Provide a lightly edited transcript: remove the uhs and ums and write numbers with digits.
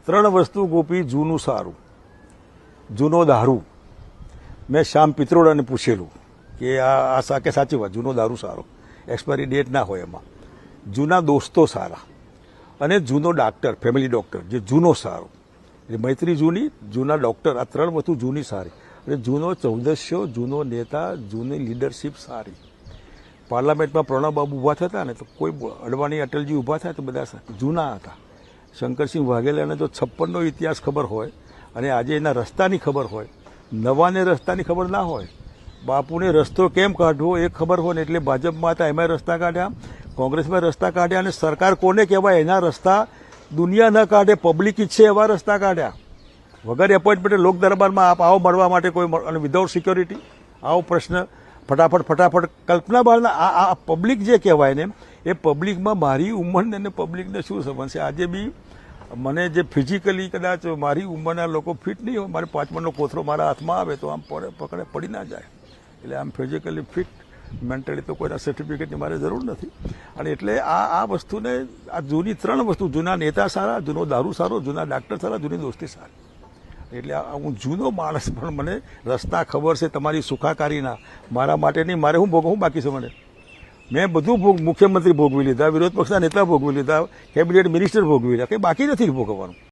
ત્રણ વસ્તુ ગોપી જૂનું સારું, જૂનો દારૂ. મેં શ્યામ પિત્રોડાને પૂછેલું કે આ સાચી વાત, જૂનો દારૂ સારો, એક્સપાયરી ડેટ ના હોય એમાં. જૂના દોસ્તો સારા અને જૂનો ડાક્ટર, ફેમિલી ડોક્ટર જે જૂનો સારો, એટલે મૈત્રી જૂની, જૂના ડોક્ટર, આ ત્રણ વસ્તુ જૂની સારી. અને જૂનો ચૌદસ્યો, જૂનો નેતા, જૂની લીડરશીપ સારી. પાર્લામેન્ટમાં પ્રણવબાબુ ઊભા થતા ને તો કોઈ અડવાણી અટલજી ઊભા થાય તો બધા જૂના હતા. શંકરસિંહ વાઘેલાને જો 56નો ઇતિહાસ ખબર હોય અને આજે એના રસ્તાની ખબર હોય, નવાને રસ્તાની ખબર ના હોય, બાપુને રસ્તો કેમ કાઢવો એ ખબર હોય ને એટલે ભાજપમાં હતા એમાં રસ્તા કાઢ્યા, કોંગ્રેસમાં રસ્તા કાઢ્યા, અને સરકાર કોને કહેવાય એના રસ્તા દુનિયા ન કાઢે, પબ્લિક ઈચ્છે એવા રસ્તા કાઢ્યા. વગર એપોઇન્ટમેન્ટ લોક દરબારમાં આપ આવો મળવા માટે કોઈ, અને વિધાઉટ સિક્યોરિટી આવો પ્રશ્ન ફટાફટ કલ્પના બહારના આ પબ્લિક જે કહેવાય ને એ પબ્લિકમાં મારી ઉંમરને અને પબ્લિકને શું સંબંધ છે? આજે બી મને જે ફિઝિકલી કદાચ મારી ઉંમરના લોકો ફિટ નહીં હોય, મારે 5 કોથળો મારા હાથમાં આવે તો આમ પકડે પડી ના જાય. એટલે આમ ફિઝિકલી ફિટ, મેન્ટલી તો કોઈના સર્ટિફિકેટની મારે જરૂર નથી. અને એટલે આ વસ્તુને, આ જૂની ત્રણ વસ્તુ, જૂના નેતા સારા, જૂનો દારૂ સારો, જૂના ડાક્ટર સારા, જૂની દોસ્તી સારી. એટલે હું જૂનો માણસ પણ મને રસ્તા ખબર છે તમારી સુખાકારીના, મારા માટે નહીં, મારે હું ભોગવું બાકી છે મને. મેં બધું મુખ્યમંત્રી ભોગવી લીધા, વિરોધ પક્ષના નેતા ભોગવી લીધા, કેબિનેટ મિનિસ્ટર ભોગવી લીધા, કંઈ બાકી નથી ભોગવવાનું.